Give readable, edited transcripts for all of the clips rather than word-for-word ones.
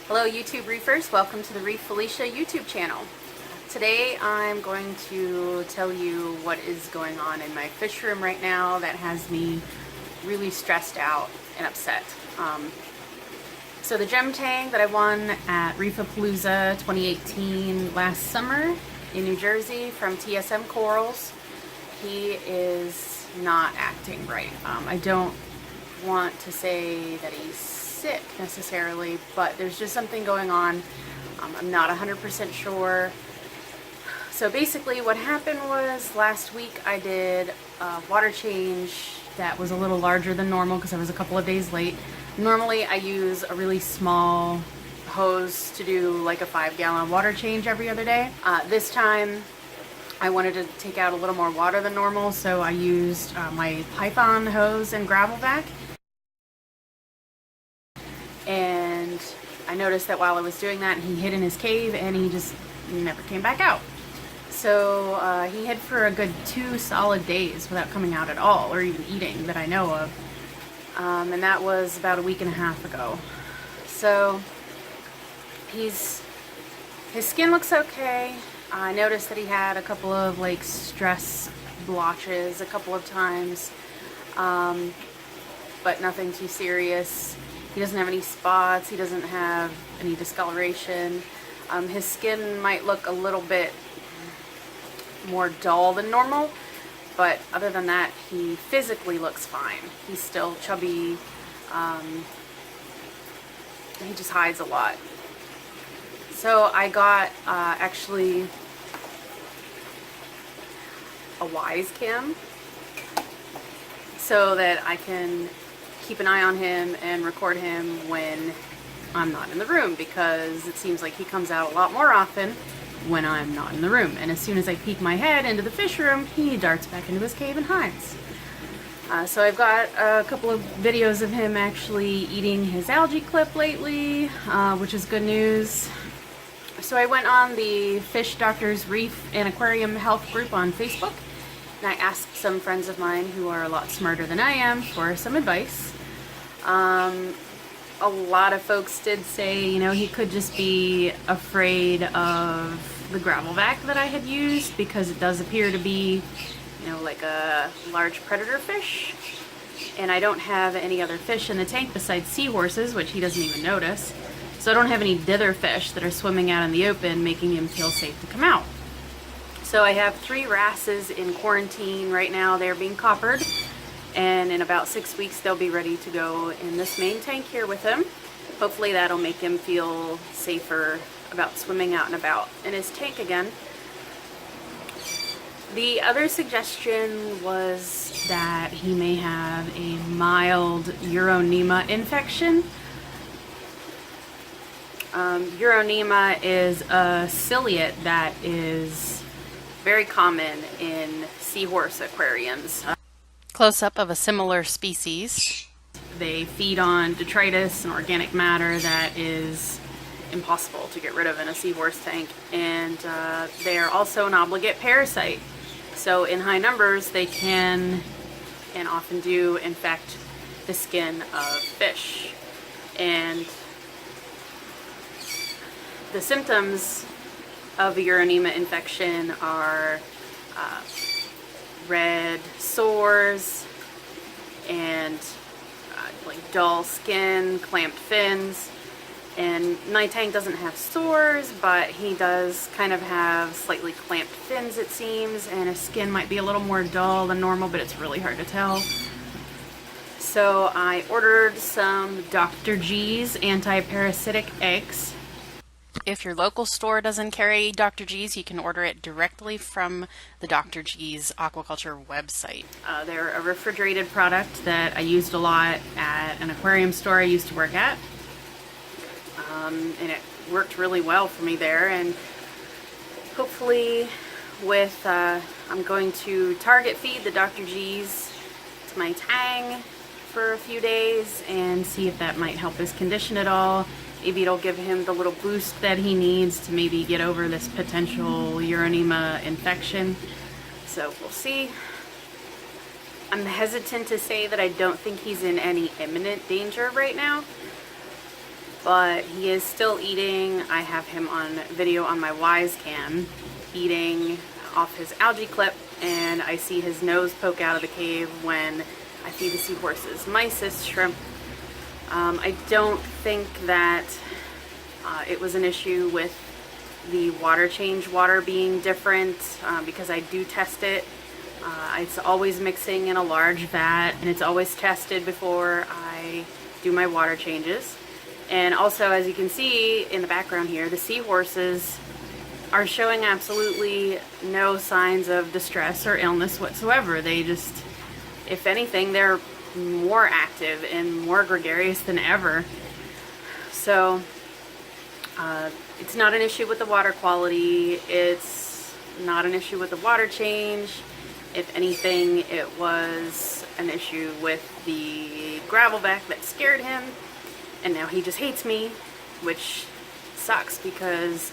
Hello YouTube reefers, welcome to the Reefapalooza YouTube channel. Today I'm going to tell you what is going on in my fish room right now that has me really stressed out and upset. So the Gem Tang that I won at Reefapalooza 2018 last summer in New Jersey from TSM Corals, he is not acting right. I don't want to say that he's sick necessarily, but there's just something going on. I'm not 100% sure. So basically what happened was last week I did a water change that was a little larger than normal because I was a couple of days late. Normally I use a really small hose to do like a 5-gallon water change every other day. This time I wanted to take out a little more water than normal, so I used my Python hose and gravel vac. And I noticed that while I was doing that, he hid in his cave and he just never came back out. So he hid for a good 2 solid days without coming out at all, or even eating that I know of. And that was about a week and a half ago. So his skin looks okay. I noticed that he had a couple of like stress blotches a couple of times, but nothing too serious. He doesn't have any spots, he doesn't have any discoloration. His skin might look a little bit more dull than normal, but other than that, he physically looks fine. He's still chubby. He just hides a lot. So I got actually a Wise cam so that I can keep an eye on him and record him when I'm not in the room, because it seems like he comes out a lot more often when I'm not in the room. And as soon as I peek my head into the fish room, he darts back into his cave and hides. So I've got a couple of videos of him actually eating his algae clip lately, which is good news. So I went on the Fish Doctors Reef and Aquarium Health group on Facebook, and I asked some friends of mine who are a lot smarter than I am for some advice. A lot of folks did say, you know, he could just be afraid of the gravel vac that I had used, because it does appear to be, you know, like a large predator fish. And I don't have any other fish in the tank besides seahorses, which he doesn't even notice. So I don't have any dither fish that are swimming out in the open, making him feel safe to come out. So I have 3 wrasses in quarantine right now. They're being coppered, and in about 6 weeks they'll be ready to go in this main tank here with him. Hopefully that'll make him feel safer about swimming out and about in his tank again. The other suggestion was that he may have a mild Uronema infection. Uronema is a ciliate that is very common in seahorse aquariums. Close-up of a similar species. They feed on detritus and organic matter that is impossible to get rid of in a seahorse tank, and they are also an obligate parasite. So in high numbers they can, and often do, infect the skin of fish. And the symptoms of a Uronema infection are red sores and like dull skin, clamped fins. And Night Tank doesn't have sores, but he does kind of have slightly clamped fins, it seems, and his skin might be a little more dull than normal, but it's really hard to tell. So I ordered some Dr. G's anti-parasitic eggs. If your local store doesn't carry Dr. G's, you can order it directly from the Dr. G's aquaculture website. They're a refrigerated product that I used a lot at an aquarium store I used to work at. And it worked really well for me there, and hopefully with, I'm going to target feed the Dr. G's to my tang for a few days and see if that might help his condition at all. Maybe it'll give him the little boost that he needs to maybe get over this potential Uronema infection. So we'll see. I'm hesitant to say that I don't think he's in any imminent danger right now. but he is still eating. I have him on video on my Wise Cam eating off his algae clip, and I see his nose poke out of the cave when I feed the seahorses mysis shrimp. I don't think that it was an issue with the water change water being different, because I do test it. It's always mixing in a large vat, and it's always tested before I do my water changes. And also, as you can see in the background here, the seahorses are showing absolutely no signs of distress or illness whatsoever. They just, if anything, they're more active and more gregarious than ever. So it's not an issue with the water quality. It's not an issue with the water change. If anything, it was an issue with the gravelback that scared him, and now he just hates me, which sucks because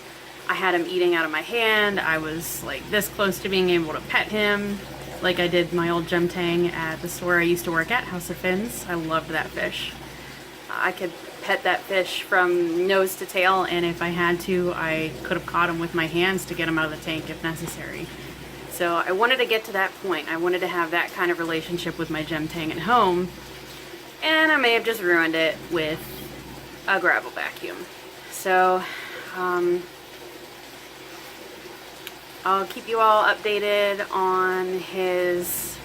I had him eating out of my hand. I was like this close to being able to pet him like I did my old Gem Tang at the store I used to work at, House of Fins. I loved that fish. I could pet that fish from nose to tail, and if I had to, I could have caught him with my hands to get him out of the tank if necessary. So I wanted to get to that point. I wanted to have that kind of relationship with my Gem Tang at home, and I may have just ruined it with a gravel vacuum. So I'll keep you all updated on his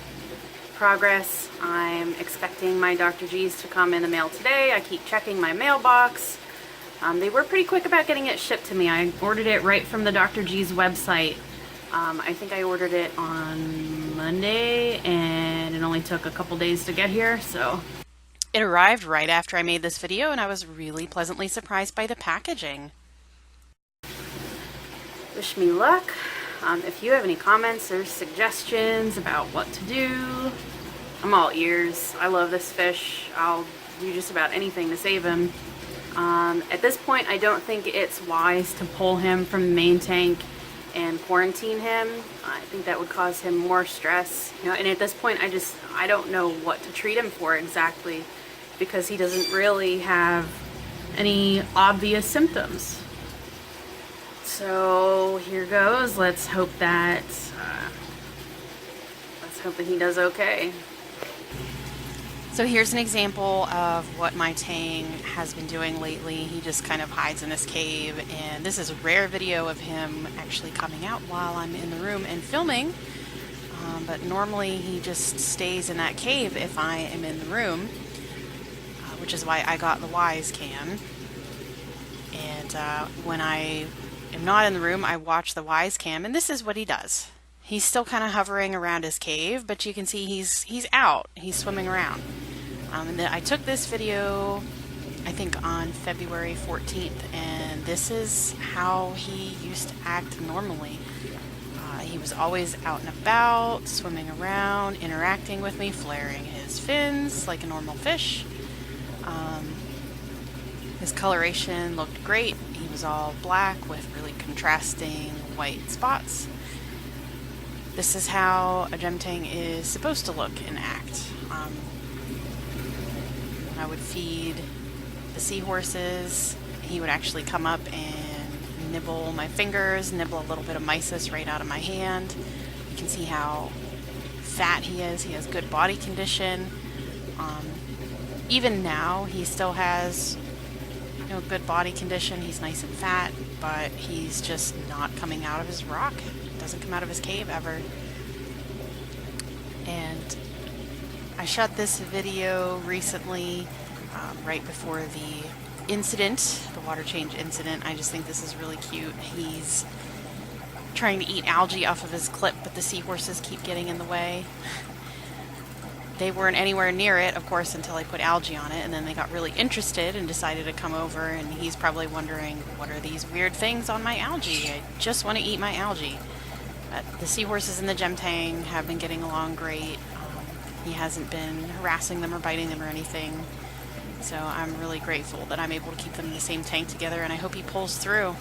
progress. I'm expecting my Dr. G's to come in the mail today. I keep checking my mailbox. They were pretty quick about getting it shipped to me. I ordered it right from the Dr. G's website. I think I ordered it on Monday, and it only took a couple days to get here, so. It arrived right after I made this video, and I was really pleasantly surprised by the packaging. Wish me luck. If you have any comments or suggestions about what to do, I'm all ears. I love this fish. I'll do just about anything to save him. At this point, I don't think it's wise to pull him from the main tank and quarantine him. I think that would cause him more stress. You know, and at this point, I don't know what to treat him for exactly, because he doesn't really have any obvious symptoms. So here goes. Let's hope that he does okay. So here's an example of what my Tang has been doing lately. He just kind of hides in this cave, and this is a rare video of him actually coming out while I'm in the room and filming. But normally he just stays in that cave if I am in the room, which is why I got the Wise Cam. And when I am not in the room, I watch the Wise Cam, and this is what he does. He's still kind of hovering around his cave, but you can see he's out. He's swimming around. And I took this video, I think, on February 14th, and this is how he used to act normally. He was always out and about, swimming around, interacting with me, flaring his fins like a normal fish. His coloration looked great. He was all black with really contrasting white spots. This is how a Gem Tang is supposed to look and act. I would feed the seahorses. He would actually come up and nibble my fingers, nibble a little bit of mysis right out of my hand. You can see how fat he is. He has good body condition. Even now, he still has good body condition. He's nice and fat, but he's just not coming out of his rock. Doesn't come out of his cave ever. And I shot this video recently, right before the incident, the water change incident. I just think this is really cute. He's trying to eat algae off of his clip, but the seahorses keep getting in the way. They weren't anywhere near it, of course, until I put algae on it, and then they got really interested and decided to come over, and he's probably wondering, what are these weird things on my algae? I just want to eat my algae. The seahorses and the Gem Tang have been getting along great. He hasn't been harassing them or biting them or anything, so I'm really grateful that I'm able to keep them in the same tank together, and I hope he pulls through.